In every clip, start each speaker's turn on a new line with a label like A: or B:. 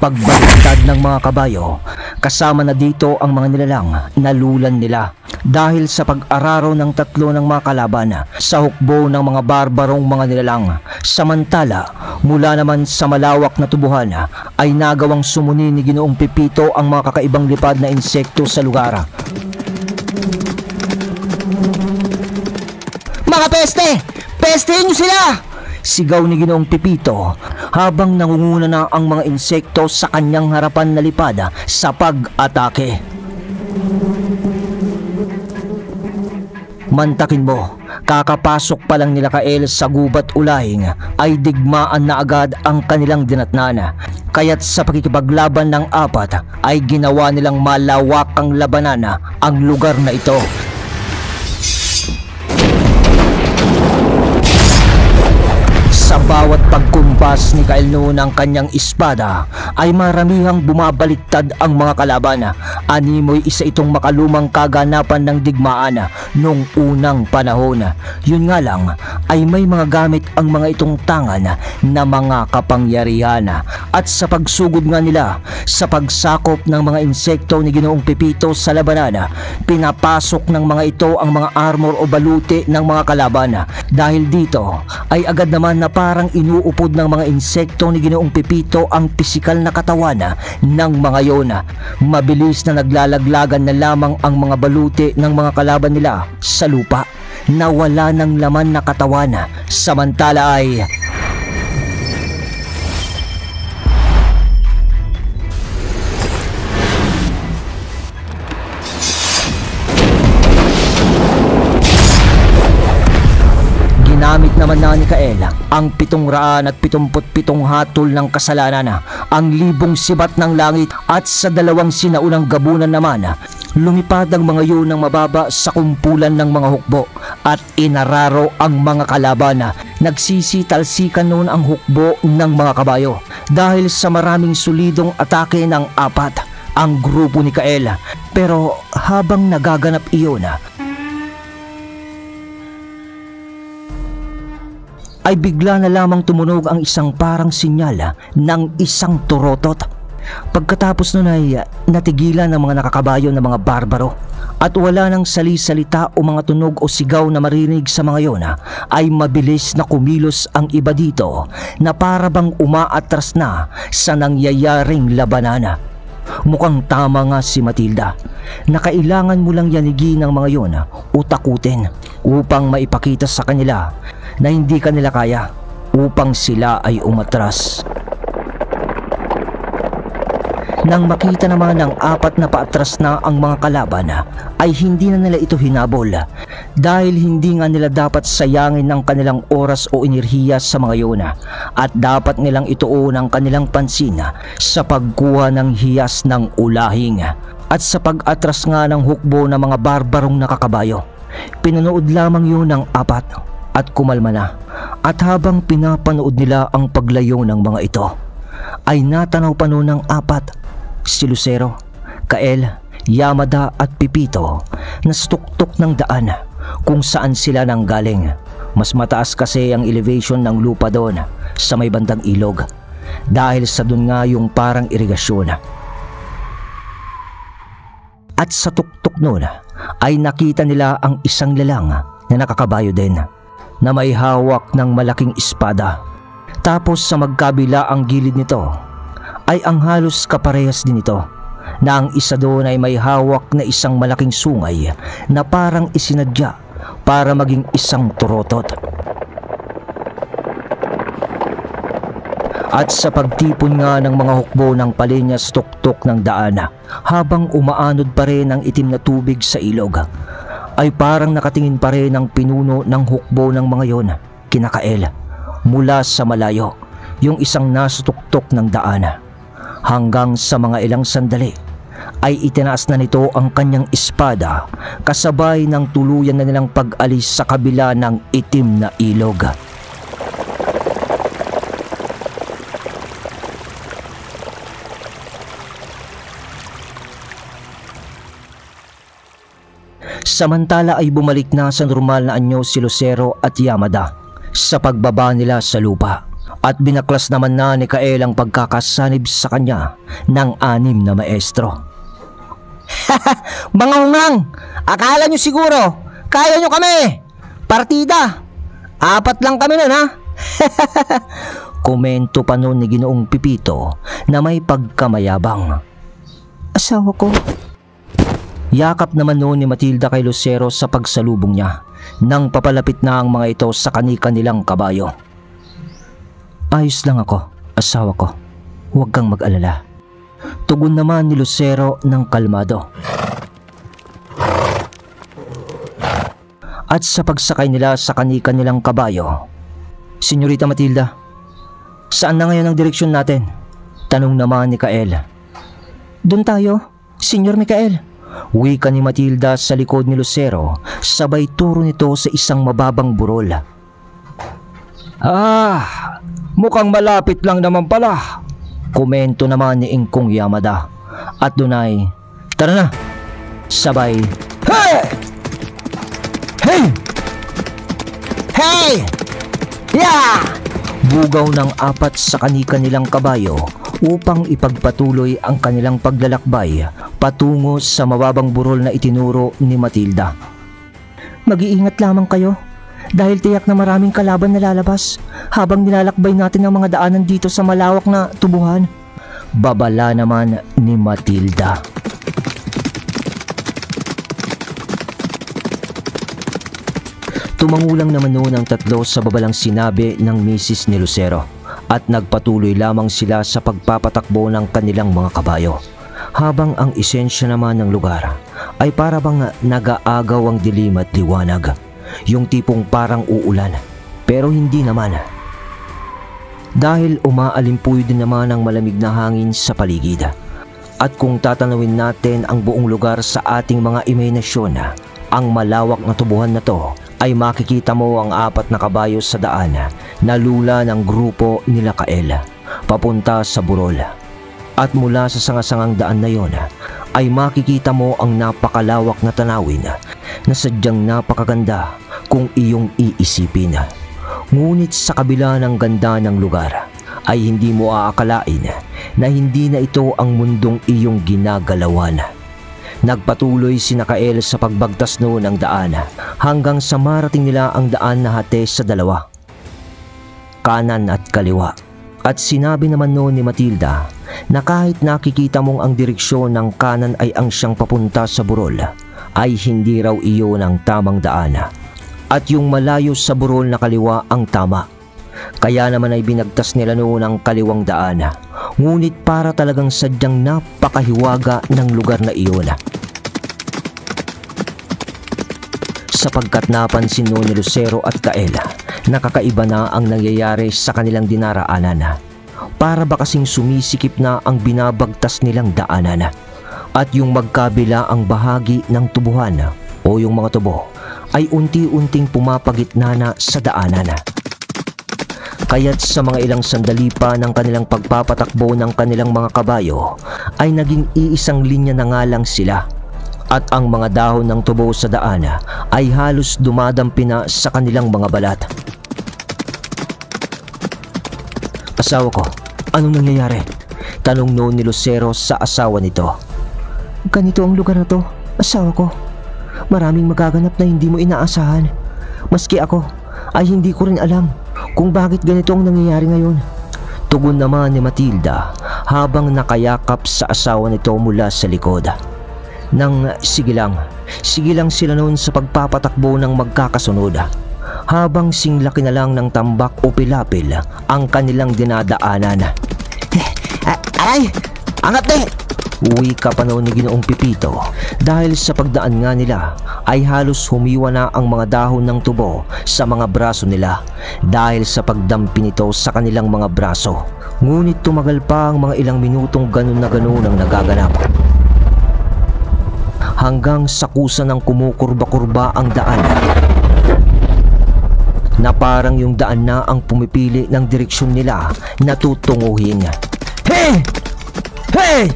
A: pagbaliktad ng mga kabayo, kasama na dito ang mga nilalang nalulan nila dahil sa pag-araro ng tatlo ng mga kalaban sa hukbo ng mga barbarong mga nilalang. Samantala, mula naman sa malawak na tubuhan ay nagawang sumuni ni Ginoong Pipito ang mga kakaibang lipad na insekto sa lugar. Mga peste! Pestehin niyo sila! Sigaw ni Ginoong Pipito habang nangunguna na ang mga insekto sa kanyang harapan na lipad sa pag-atake. Mantakin mo, kakapasok pa lang nila Kael sa gubat ulahing ay digmaan na agad ang kanilang dinatnan. Kaya't sa pakikipaglaban ng apat ay ginawa nilang malawakang labanan ang lugar na ito. Sa bawat pagkumpas ni Kael noon ng kanyang espada ay maramihang bumabaliktad ang mga kalaban. Animoy isa itong makalumang kaganapan ng digmaan noong unang panahon. Yun nga lang ay may mga gamit ang mga itong tangan na mga kapangyarihan. At sa pagsugod nga nila sa pagsakop ng mga insekto ni Ginoong Pipito sa labanan, pinapasok ng mga ito ang mga armor o baluti ng mga kalaban. Dahil dito ay agad naman na parang inuupod ng mga insekto ni Ginoong Pipito ang pisikal na katawan ng mga yon. Mabilis na naglalaglagan na lamang ang mga baluti ng mga kalaban nila sa lupa na wala ng laman na katawan. Samantala ay ginamit naman na ni Kael ang 777 hatol ng kasalanan, ang 1,000 sibat ng langit, at sa 2 sinaunang gabunan naman lumipad ang mga yun ng mababa sa kumpulan ng mga hukbo at inararo ang mga kalaban. Nagsisitalsikan noon ang hukbo ng mga kabayo dahil sa maraming solidong atake ng apat ang grupo ni Kael. Pero habang nagaganap iyon ay bigla na lamang tumunog ang isang parang sinyal ng isang turotot. Pagkatapos nun ay natigilan ng mga nakakabayo na mga barbaro at wala nang sali-salita o mga tunog o sigaw na marinig sa mga yon, ay mabilis na kumilos ang iba dito na para bang umaatras na sa nangyayaring labanan. Mukhang tama nga si Matilda na kailangan mo lang yanigin ng mga yon o takutin upang maipakita sa kanila na hindi kanila kaya upang sila ay umatras. Nang makita naman ng apat na paatras na ang mga kalaban ay hindi na nila ito hinabol dahil hindi nga nila dapat sayangin ng kanilang oras o enerhiya sa mga yun at dapat nilang ituon ang kanilang pansin sa pagkuha ng hiyas ng ulahing at sa pag-atras nga ng hukbo ng mga barbarong nakakabayo. Pinanood lamang yun ng apat at kumalma na, at habang pinapanood nila ang paglayo ng mga ito ay natanaw pa noon ng apat si Lucero, Kael, Yamada at Pipito na tuktok ng daan kung saan sila nanggaling. Mas mataas kasi ang elevation ng lupa doon sa may bandang ilog dahil sa doon nga yung parang irigasyon. At sa tuktok noon ay nakita nila ang isang lalang na nakakabayo din na may hawak ng malaking espada. Tapos sa magkabila ang gilid nito ay ang halos kaparehas din ito na ang isa doon ay may hawak na isang malaking sungay na parang isinadya para maging isang turotot. At sa pagtipon nga ng mga hukbo ng palinyas tuktok ng daan habang umaanod pa rin ang itim na tubig sa ilog ay parang nakatingin pa rin ang pinuno ng hukbo ng mga yon kina Kael mula sa malayo, yung isang nasa tuktok ng daan. Hanggang sa mga ilang sandali ay itinaas na nito ang kanyang espada kasabay ng tuluyan na nilang pag-alis sa kabila ng itim na ilog. Samantala ay bumalik na sa normal na anyo si Lucero at Yamada sa pagbaba nila sa lupa. At binaklas naman na ni Kael ang pagkakasanib sa kanya ng 6 na maestro. Mga hungang! Akala nyo siguro, kaya nyo kami! Partida! 4 lang kami nun, ha? Komento pa noon ni Ginoong Pipito na may pagkamayabang. Asawa ko. Yakap naman noon ni Matilda kay Lucero sa pagsalubong niya nang papalapit na ang mga ito sa kani-kanilang kabayo. Ayos lang ako, asawa ko. Huwag kang mag-alala. Tugon naman ni Lucero ng kalmado. At sa pagsakay nila sa kani-kanilang kabayo, Senyorita Matilda, saan na ngayon ang direksyon natin? Tanong naman ni Kael. Doon tayo, Senyor Mikael. Wika ni Matilda sa likod ni Lucero, sabay turo nito sa isang mababang burol. Mukhang malapit lang naman pala. Komento naman ni Ingkong Yamada. At doon ay, tara na! Sabay, hey! Hey! Hey! Yeah! Bugaw ng 4 sa kani-kanilang kabayo upang ipagpatuloy ang kanilang paglalakbay patungo sa mababang burol na itinuro ni Matilda. Mag-iingat lamang kayo dahil tiyak na maraming kalaban na lalabas habang nilalakbay natin ang mga daanan dito sa malawak na tubuhan. Babala naman ni Matilda. Tumangulang naman noon ang 3 sa babalang sinabi ng misis ni Lucero at nagpatuloy lamang sila sa pagpapatakbo ng kanilang mga kabayo. Habang ang esensya naman ng lugar ay para bang nag-aagaw ang dilim at liwanag. Yung tipong parang uulan, pero hindi naman. Dahil umaalimpuy din naman ang malamig na hangin sa paligid. At kung tatanawin natin ang buong lugar sa ating mga imahinasyon, ang malawak na tubuhan na to ay makikita mo ang 4 na kabayo sa daan na lula ng grupo nila Kael papunta sa burol. At mula sa sangasangang daan na yon ay makikita mo ang napakalawak na tanawin na sadyang napakaganda kung iyong iisipin. Ngunit sa kabila ng ganda ng lugar ay hindi mo aakalain na hindi na ito ang mundong iyong ginagalawan. Nagpatuloy si Kael sa pagbagtas noon ng daan hanggang sa marating nila ang daan na hati sa 2, kanan at kaliwa. At sinabi naman noon ni Matilda na kahit nakikita mong ang direksyon ng kanan ay ang siyang papunta sa burol, ay hindi raw iyon ang tamang daan. At yung malayo sa burol na kaliwa ang tama. Kaya naman ay binagtas nila noon ang kaliwang daan. Ngunit para talagang sadyang napakahiwaga ng lugar na iyon. Sapagkat napansin noon ni Lucero at Kael na kakaiba na ang nangyayari sa kanilang dinaraanan. Para ba kasing sumisikip na ang binabagtas nilang daanan. At yung magkabila ang bahagi ng tubuhan o yung mga tubo ay unti-unting pumapagitna na sa daanan. Kaya't sa mga ilang sandali pa ng kanilang pagpapatakbo ng kanilang mga kabayo ay naging iisang linya na nga lang sila. At ang mga dahon ng tubo sa daan ay halos dumadampi na sa kanilang mga balat. Asawa ko, anong nangyayari? Tanong noon ni Lucero sa asawa nito. Ganito ang lugar na to, asawa ko. Maraming magaganap na hindi mo inaasahan. Maski ako ay hindi ko rin alam kung bakit ganito ang nangyayari ngayon. Tugon naman ni Matilda habang nakayakap sa asawa nito mula sa likod. Nang sige lang sila noon sa pagpapatakbo ng magkakasunod. Habang singlaki na lang ng tambak o pilapil ang kanilang dinadaanan. Aray! Angat eh! Wika pa noon ni Ginoong Pipito dahil sa pagdaan nga nila ay halos humiwa na ang mga dahon ng tubo sa mga braso nila dahil sa pagdampi nito sa kanilang mga braso. Ngunit tumagal pa ang mga ilang minutong ganun na ganun ang nagaganap. Hanggang sa kusa ng kumukurba-kurba ang daan na parang yung daan na ang pumipili ng direksyon nila na tutunguhin. Hey! Hey!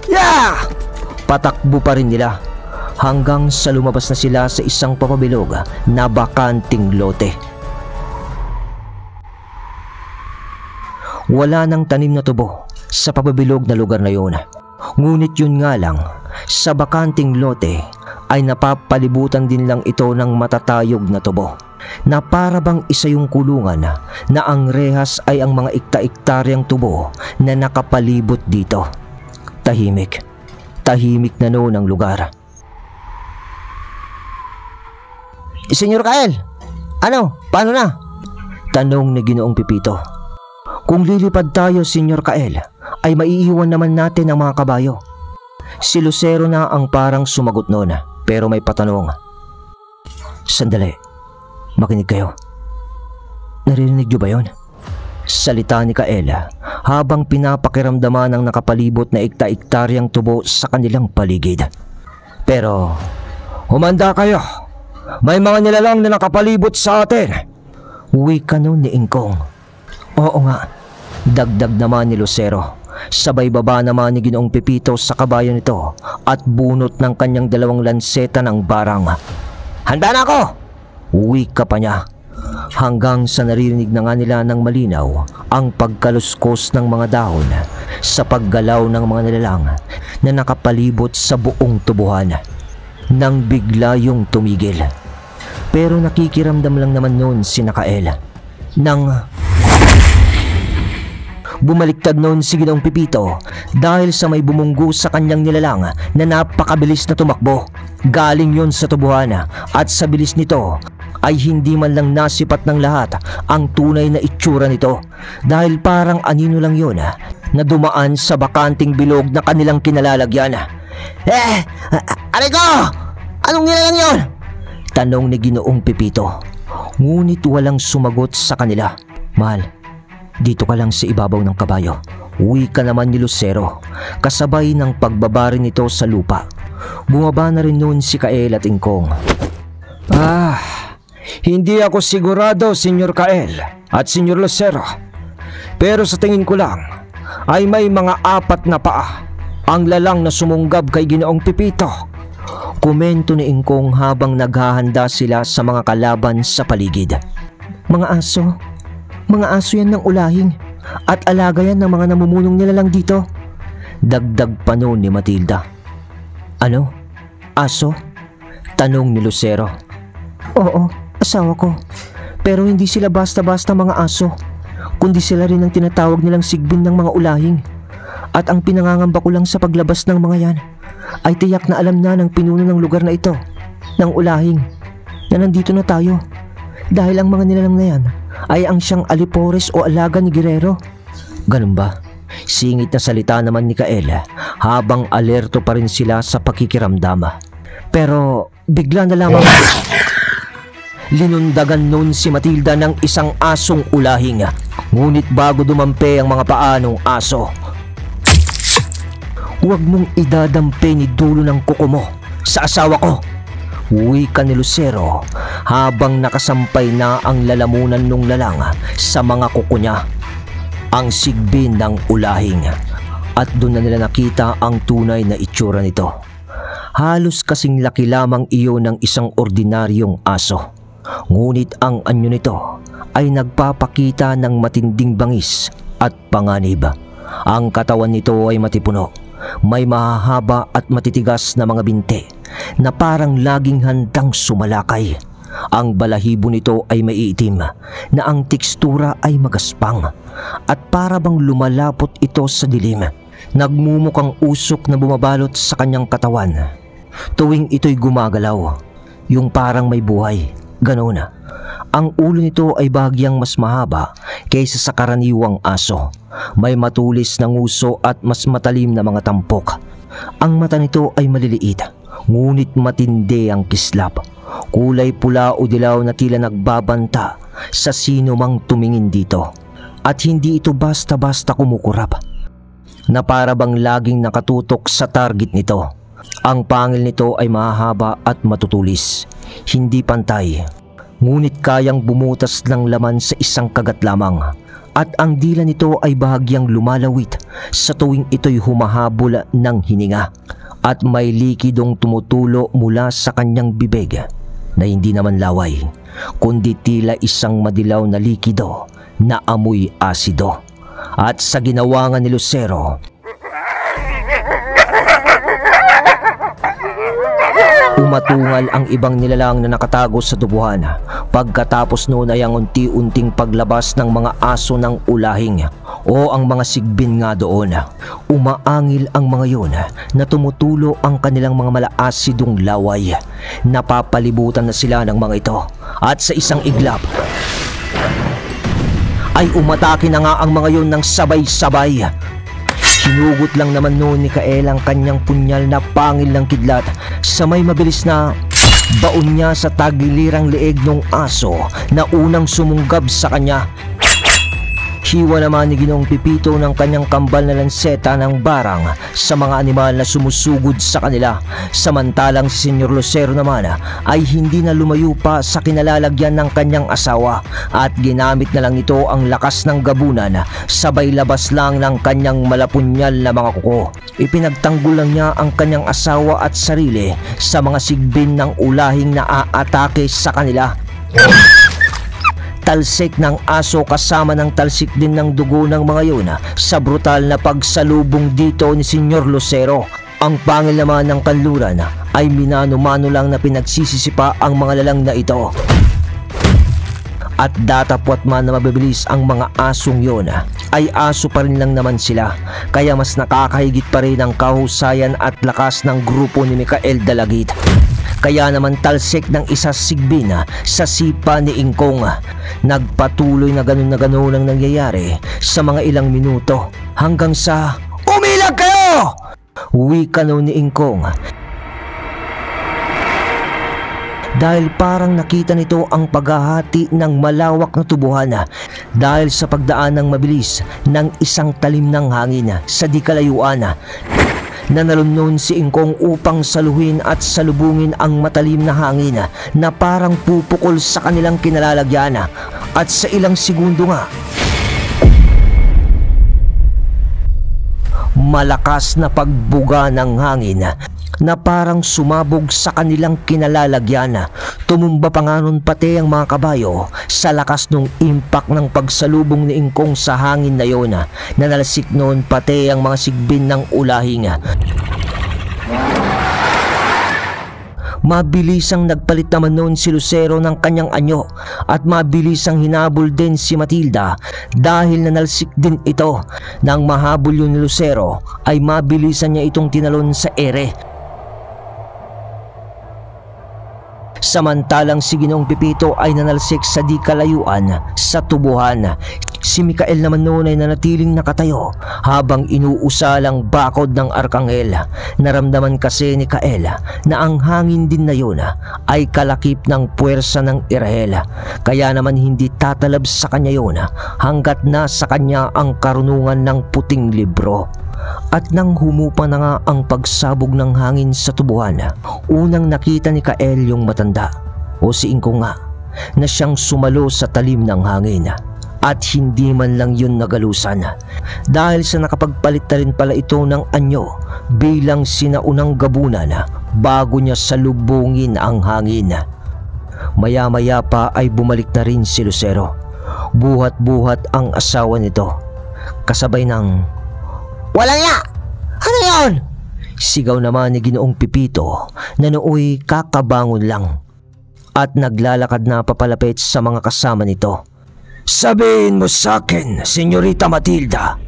A: Yeah! Patakbo pa rin nila hanggang sa lumabas na sila sa isang papabilog na bakanting lote. Wala nang tanim na tubo sa pababilog na lugar na yun. Ngunit yun nga lang, sa bakanting lote ay napapalibutan din lang ito ng matatayog na tubo na para bang isa yung kulungan na ang rehas ay ang mga ikta-iktaryang tubo na nakapalibot dito. Tahimik na noon ang lugar. Senyor Kael, paano na? Tanong ni Ginoong Pipito. Kung lilipad tayo, Senyor Kael, ay maiiwan naman natin ang mga kabayo. Si Lucero na ang parang sumagot noon, pero may patanong. Sandali, makinig kayo. Naririnig niyo ba yon? Salita ni Kael habang pinapakiramdaman ng nakapalibot na ikta-iktaryang tubo sa kanilang paligid. Pero, humanda kayo. May mga nilalang na nakapalibot sa atin. Wika noon ni Ingkong. Oo nga, dagdag naman ni Lucero. Sabay baba naman ni Ginoong Pipito sa kabayo nito at bunot ng kanyang 2 lanseta ng barang. Handa na ako! Wika pa niya. Hanggang sa naririnig na nga nila ng malinaw ang pagkaluskos ng mga dahon sa paggalaw ng mga nilalang na nakapalibot sa buong tubuhan. Nang bigla yung tumigil. Pero nakikiramdam lang naman noon si Kael. Nang bumaliktad noon si Ginoong Pipito dahil sa may bumunggo sa kanyang nilalang na napakabilis na tumakbo. Galing yon sa tubuhan at sa bilis nito ay hindi man lang nasipat ng lahat ang tunay na itsura nito dahil parang anino lang yon na dumaan sa bakanting bilog na kanilang kinalalagyan. Aray ko! Anong nilalang yon? Tanong ni Ginoong Pipito. Ngunit walang sumagot sa kanila. Mahal, dito ka lang sa ibabaw ng kabayo. Wika naman ni Lucero, kasabay ng pagbaba rin nito sa lupa. Bumaba na rin noon si Kael at Ingkong. Hindi ako sigurado, Senyor Kael at Senyor Lucero. Pero sa tingin ko lang ay may mga 4 na paa ang lalang na sumunggab kay Ginoong Pipito. Komento ni Ingkong habang naghahanda sila sa mga kalaban sa paligid. Mga aso yan ng ulahing at alaga yan ng mga namumunong nilalang dito. Dagdag pa noon ni Matilda. Ano? Aso? Tanong ni Lucero. Oo, asawa ko. Pero hindi sila basta-basta mga aso, kundi sila rin ang tinatawag nilang sigbin ng mga ulahing. At ang pinangangamba ko lang sa paglabas ng mga yan ay tiyak na alam na ng pinuno ng lugar na ito, ng ulahing, na nandito na tayo. Dahil ang mga nilalang na yan ay ang siyang alipores o alaga ni Guerrero. Ganun ba? Singit na salita naman ni Kael habang alerto pa rin sila sa pakikiramdam. Pero bigla na lamang linundagan noon si Matilda ng isang asong ulahing. Ngunit bago dumampi ang mga paa ng aso, huwag mong idadampi ni dulo ng kuko mo sa asawa ko, wika ni Lucero habang nakasampay na ang lalamunan ng lalang sa mga kuko niya. Ang sigbin ng ulahing, at doon na nila nakita ang tunay na itsura nito. Halos kasing laki lamang iyon ng isang ordinaryong aso. Ngunit ang anyo nito ay nagpapakita ng matinding bangis at panganib. Ang katawan nito ay matipuno. May mahahaba at matitigas na mga binti na parang laging handang sumalakay. Ang balahibo nito ay maiitim na ang tekstura ay magaspang at para bang lumalapot ito sa dilim. Nagmumukhang usok na bumabalot sa kanyang katawan tuwing ito'y gumagalaw, yung parang may buhay. Ganun. Ang ulo nito ay bahagyang mas mahaba kaysa sa karaniwang aso. May matulis na nguso at mas matalim na mga tampok. Ang mata nito ay maliliit, ngunit matindi ang kislap. Kulay pula o dilaw na tila nagbabanta sa sino mang tumingin dito. At hindi ito basta-basta kumukurap, na para bang laging nakatutok sa target nito. Ang pangil nito ay mahaba at matutulis, hindi pantay, ngunit kayang bumutas ng laman sa isang kagat lamang. At ang dila nito ay bahagyang lumalawit sa tuwing ito'y humahabol ng hininga. At may likidong tumutulo mula sa kanyang bibig na hindi naman laway, kundi tila isang madilaw na likido na amoy asido. At sa ginawa nga ni Lucero, umatungal ang ibang nilalang na nakatago sa tubuhan. Pagkatapos noon ay ang unti-unting paglabas ng mga aso ng ulahing o ang mga sigbin nga doon. Umaangil ang mga yun na tumutulo ang kanilang mga malaasidong laway. Napapalibutan na sila ng mga ito at sa isang iglap ay umatake na nga ang mga yun ng sabay-sabay. Hinugot lang naman noon ni Kael ang kanyang punyal na pangil ng kidlat sa may mabilis na baon niya sa tagilirang leeg ng aso na unang sumunggab sa kanya. Hiwa naman ni Ginoong Pipito ng kanyang kambal na lanseta ng barang sa mga animal na sumusugod sa kanila. Samantalang si Senyor Lucero naman ay hindi na lumayo pa sa kinalalagyan ng kanyang asawa at ginamit na lang ito ang lakas ng gabunan sabay labas lang ng kanyang malapunyal na mga kuko. Ipinagtanggol lang niya ang kanyang asawa at sarili sa mga sigbin ng ulahing na aatake sa kanila. Talsik ng aso kasama ng talsik din ng dugo ng mga yun sa brutal na pagsalubong dito ni Senyor Lucero. Ang pangil naman ng kanluran ay minano-mano lang na pinagsisisipa ang mga lalang na ito. At datapwat man na mabibilis ang mga asong yun, ay aso pa rin lang naman sila. Kaya mas nakakahigit pa rin ang kahusayan at lakas ng grupo ni Mikael Dalagit. Kaya naman talsik ng isa sigbin sa sipa ni Ingkong. Nagpatuloy na ganun ang nangyayari sa mga ilang minuto hanggang sa umilag kayo! Wika noon ni Ingkong. Dahil parang nakita nito ang paghahati ng malawak na tubuhan dahil sa pagdaan ng mabilis ng isang talim ng hangin sa di kalayuan. Nanalunnon si Ingkong upang saluhin at salubungin ang matalim na hangin na parang pupukol sa kanilang kinalalagyan at sa ilang segundo nga malakas na pagbuga ng hangin na parang sumabog sa kanilang kinalalagyan. Tumumba pa nga nun pati ang mga kabayo sa lakas ng impact ng pagsalubong ni Ingkong sa hangin na yon. Nanalsik noon pati ang mga sigbin ng ulahing. Mabilisang nagpalit naman noon si Lucero ng kanyang anyo at mabilisang hinabol din si Matilda dahil nanalsik din ito. Nang mahabol yun ni Lucero ay mabilisan niya itong tinalon sa ere. Samantalang si Ginoong Pipito ay nanalsik sa di kalayuan sa tubuhan. Si Mikael naman noon ay nanatiling nakatayo habang inuusalang bakod ng Arkanghel. Naramdaman kasi ni Kael na ang hangin din na yun ay kalakip ng puwersa ng Irahel. Kaya naman hindi tatalab sa kanya yun hanggat nasa kanya ang karunungan ng puting libro. At nang humupa na nga ang pagsabog ng hangin sa tubuhan, unang nakita ni Kael yung matanda o si Ingkong nga na siyang sumalo sa talim ng hangin. At hindi man lang yun nagalusan dahil sa nakapagpalit na rin pala ito ng anyo bilang sinaunang gabunan bago niya salubungin ang hangin. Maya-maya pa ay bumalik na rin si Lucero. Buhat-buhat ang asawa nito kasabay ng "Walang ya! Ano yon?" Sigaw naman ni Ginoong Pipito na nooy kakabangon lang at naglalakad na papalapit sa mga kasama nito. "Sabihin mo sa akin, Senyorita Matilda,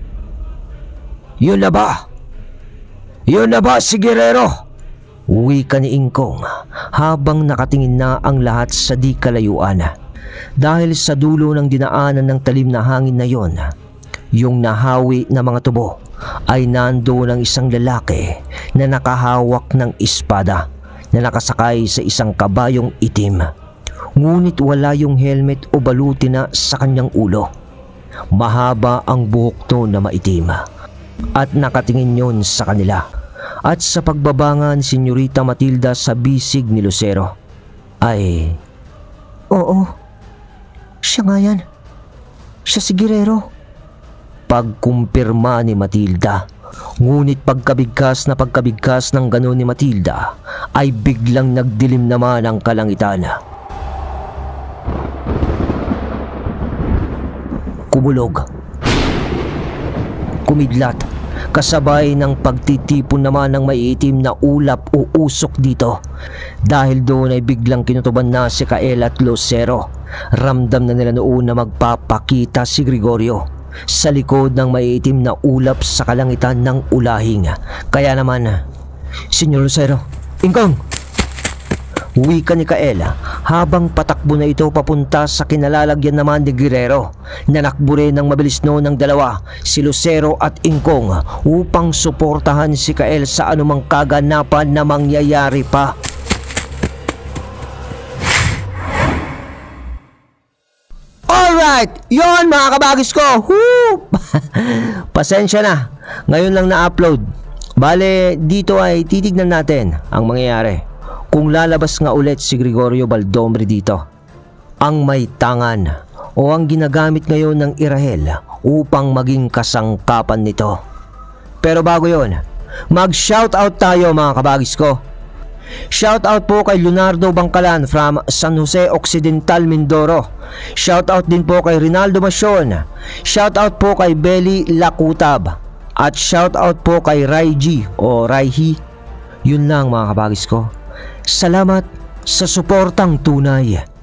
A: yun na ba? Yun na ba si Guerrero?" Wika ni Ingkong habang nakatingin na ang lahat sa di kalayuan. Dahil sa dulo ng dinaanan ng talim na hangin na yon, yung nahawi na mga tubo ay nandoon ang isang lalaki na nakahawak ng espada na nakasakay sa isang kabayong itim. Ngunit wala yung helmet o baluti na sa kanyang ulo. Mahaba ang buhok to na maitim at nakatingin yon sa kanila. At sa pagbabangan si Senyorita Matilda sa bisig ni Lucero ay, "Oo, siya nga yan. Siya si Guerrero." Pagkumpirma ni Matilda. Ngunit pagkabigkas ng gano'n ni Matilda ay biglang nagdilim naman ang kalangitan. Kumulog kumidlat. Kasabay ng pagtitipon naman ng maiitim na ulap o usok dito. Dahil doon ay biglang kinutuban na si Kael at Lucero. Ramdam na nila noon na magpapakita si Gregorio sa likod ng maiitim na ulap sa kalangitan ng ulahing. Kaya naman, Senyor Lucero, Ingkong! Wika ni Kael habang patakbo na ito papunta sa kinalalagyan naman ni Guerrero. Nanakbo rin ng mabilis noon ng dalawa, si Lucero at Ingkong, upang suportahan si Kael sa anumang kaganapan na mangyayari pa. Alright! Yon mga kabagis ko! Woo! Pasensya na, ngayon lang na-upload. Bale, dito ay titignan natin ang mangyayari kung lalabas nga ulit si Gregorio Baldomre dito, ang may tangan o ang ginagamit ngayon ng Irahel upang maging kasangkapan nito. Pero bago yon, mag-shoutout tayo mga kabagis ko. Shoutout po kay Leonardo Bangkalan from San Jose Occidental, Mindoro. Shoutout din po kay Rinaldo Macion. Shoutout po kay Belly Lakutab. At shoutout po kay Raiji o Raihi. Yun lang mga kabagis ko. Salamat sa suportang tunay.